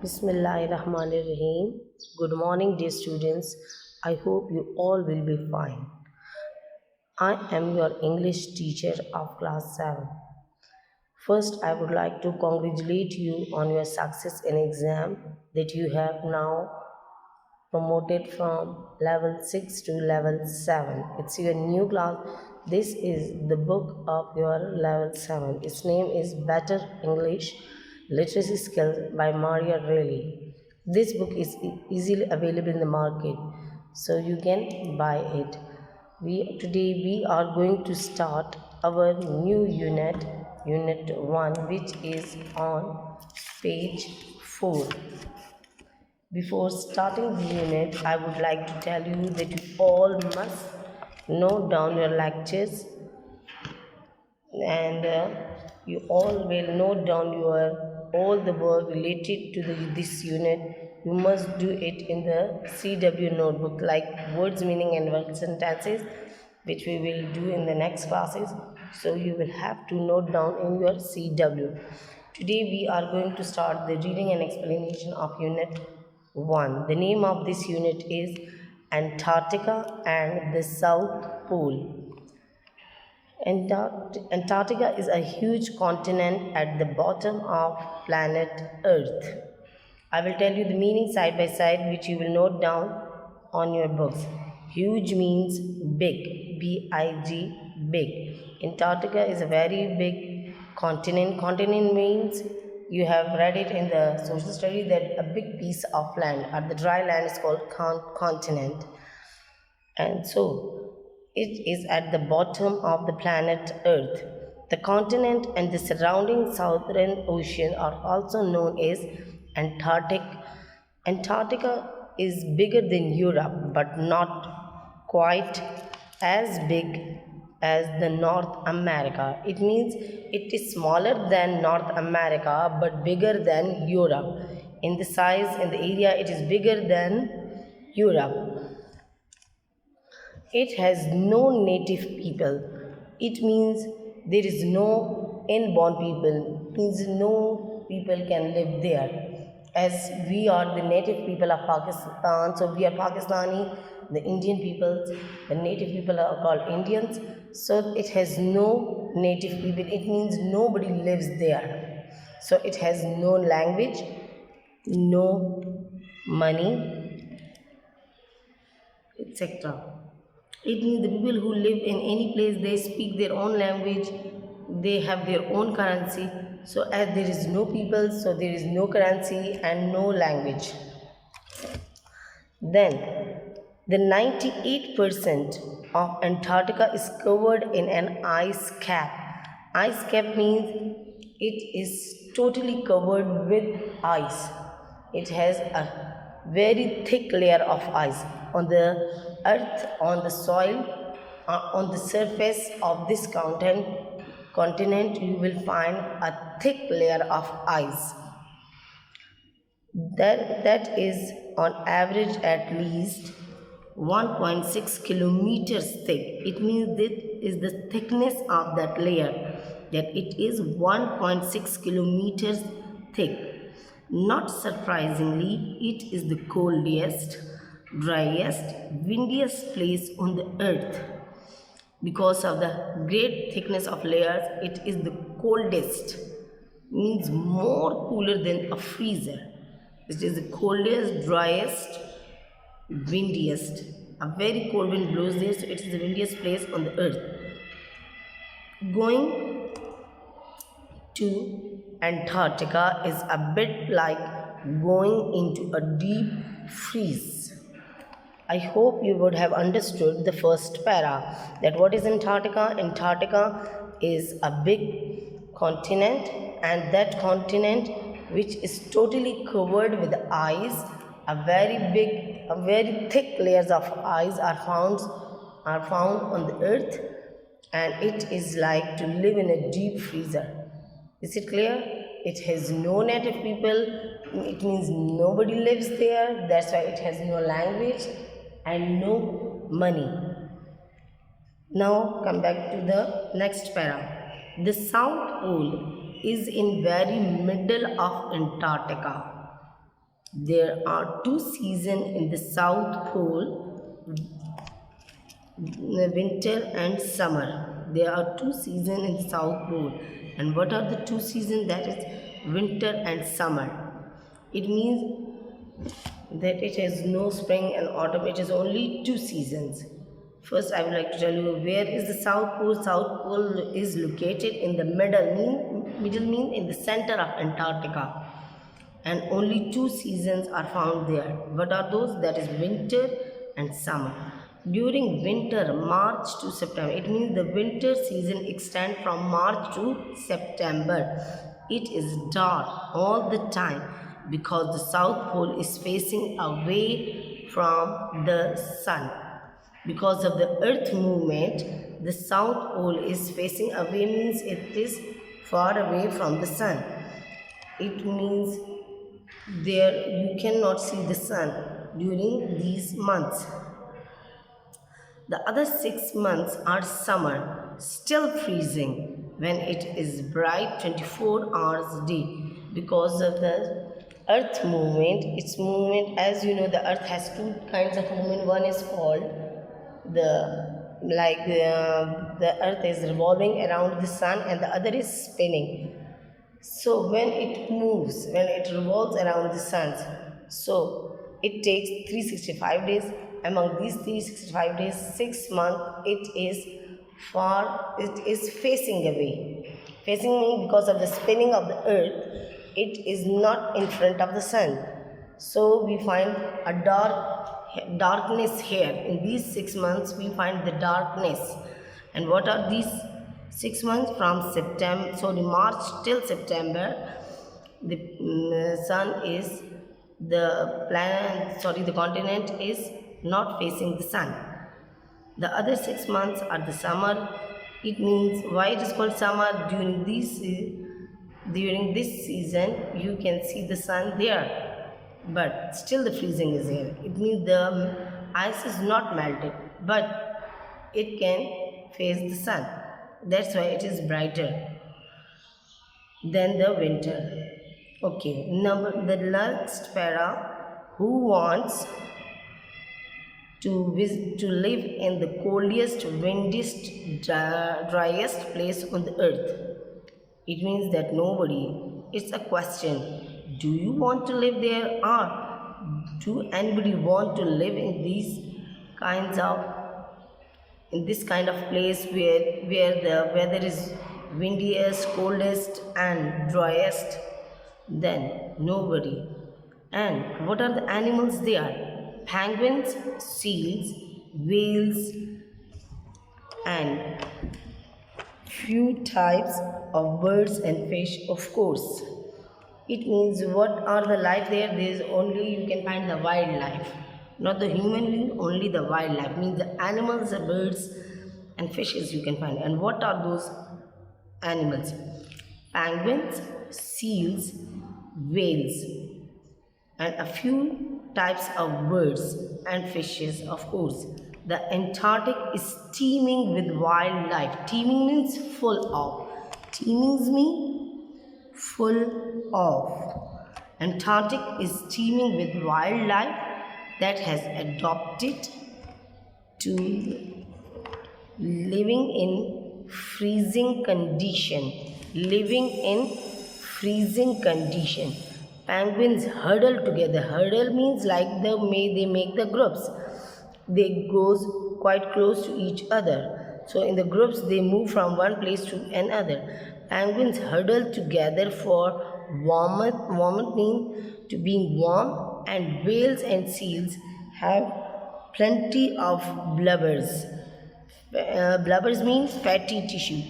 Bismillahirrahmanirrahim. Good morning, dear students. I hope you all will be fine. I am your English teacher of Class 7. First, I would like to congratulate you on your success in exam that you have now promoted from level 6 to level 7. It's your new class. This is the book of your level 7. Its name is Better English Literacy Skills by Maria Reilly. This book is easily available in the market, so you can buy it. Today we are going to start our new unit, Unit 1, which is on page 4. Before starting the unit, I would like to tell you that you all must note down your lectures and you all will note down all the work related to this unit. You must do it in the CW notebook, like words, meaning and work sentences, which we will do in the next classes. So you will have to note down in your CW. Today we are going to start the reading and explanation of Unit 1. The name of this unit is Antarctica and the South Pole. Antarctica is a huge continent at the bottom of planet Earth. I will tell you the meaning side by side, which you will note down on your books. Huge means big, B-I-G, big. Antarctica is a very big continent. Continent means you have read it in the social study that a big piece of land or the dry land is called continent. And so it is at the bottom of the planet Earth. The continent and the surrounding southern ocean are also known as Antarctic. Antarctica is bigger than Europe, but not quite as big as the North America. It means it is smaller than North America, but bigger than Europe. In the size and the area, it is bigger than Europe. It has no native people. It means there is no inborn people. It means no people can live there. As we are the native people of Pakistan, so we are Pakistani, the Indian peoples, the native people are called Indians. So it has no native people. It means nobody lives there. So it has no language, no money, etc. It means the people who live in any place, they speak their own language, they have their own currency. So as there is no people, so there is no currency and no language. Then the 98% of Antarctica is covered in an ice cap. Ice cap means it is totally covered with ice. It has a very thick layer of ice on the earth, on the soil, on the surface of this continent. You will find a thick layer of ice. That is on average at least 1.6 kilometers thick. It means that is the thickness of that layer, that it is 1.6 kilometers thick. Not surprisingly, it is the coldest, driest, windiest place on the earth. Because of the great thickness of layers, it is the coldest, means more cooler than a freezer. It is the coldest, driest, windiest. A very cold wind blows there, so it is the windiest place on the earth. Going to Antarctica is a bit like going into a deep freeze. I hope you would have understood the first para, that what is Antarctica? Antarctica is a big continent, and that continent which is totally covered with ice, a very thick layers of ice are found on the earth, and it is like to live in a deep freezer. Is it clear? It has no native people. It means nobody lives there. That's why it has no language and no money. Now come back to the next para. The South Pole is in very middle of Antarctica. There are two seasons in the South Pole, winter and summer. There are two seasons in the South Pole. And what are the two seasons? That is winter and summer. It means that it has no spring and autumn. It is only two seasons. First, I would like to tell you where is the South Pole. South Pole is located in the middle mean in the center of Antarctica, and only two seasons are found there. What are those? That is winter and summer. During winter, March to September, it means the winter season extends from March to September. It is dark all the time because the South Pole is facing away from the sun. Because of the earth movement, the South Pole is facing away means it is far away from the sun. It means there you cannot see the sun during these months. The other 6 months are summer, still freezing when it is bright 24 hours a day because of the earth movement. Its movement, as you know, the earth has two kinds of movement. One is called the earth is revolving around the sun, and the other is spinning. So when it moves, when it revolves around the sun, so it takes 365 days. Among these 365 days, 6 months it is facing away. Facing means because of the spinning of the earth, it is not in front of the sun. So we find a darkness here. In these 6 months, we find the darkness. And what are these 6 months? From March till September, the sun is the continent is not facing the sun. The other 6 months are the summer. It means why it is called summer. During this season, you can see the sun there, but still the freezing is here. It means the ice is not melted, but it can face the sun. That's why it is brighter than the winter. Okay, the last para. Who wants to live in the coldest, windiest, driest place on the earth? It means that nobody. It's a question. Do you want to live there, or do anybody want to live in this kind of place where the weather is windiest, coldest and driest? Then nobody. And what are the animals there? Penguins, seals, whales, and few types of birds and fish, of course. It means what are the life there? There is only you can find the wildlife, not the human being, only the wildlife. Means the animals, the birds and fishes you can find. And what are those animals? Penguins, seals, whales, and a few types of birds and fishes, of course. The Antarctic is teeming with wildlife. Teeming means full of. Teeming means full of. Antarctic is teeming with wildlife that has adopted to living in freezing condition. Living in freezing condition. Penguins huddle together. Huddle means they make the groups. They goes quite close to each other. So in the groups they move from one place to another. Penguins huddle together for warmth means to being warm, and whales and seals have plenty of blubbers. Blubbers means fatty tissue.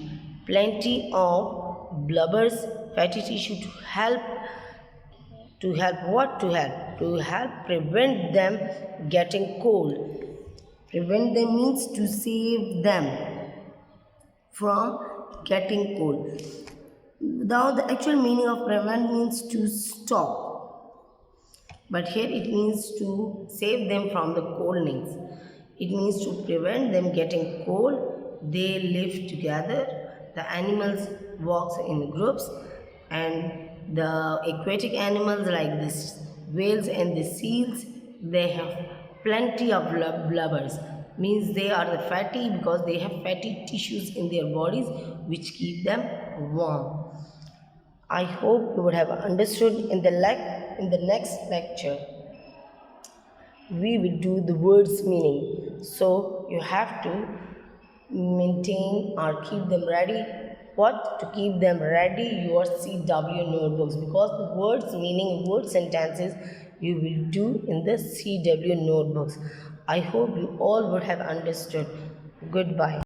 Plenty of blubbers, fatty tissue to help prevent them getting cold. Prevent them means to save them from getting cold. Now the actual meaning of prevent means to stop, but here it means to save them from the coldness. It means to prevent them getting cold. They live together. The animals walk in groups, and the aquatic animals like Whales and the seals, they have plenty of blubbers. Means they are the fatty because they have fatty tissues in their bodies which keep them warm. I hope you would have understood in the next lecture we will do the words meaning. So you have to maintain or keep them ready. What? To keep them ready your CW notebooks, because the words meaning, word sentences you will do in the CW notebooks. I hope you all would have understood. Goodbye.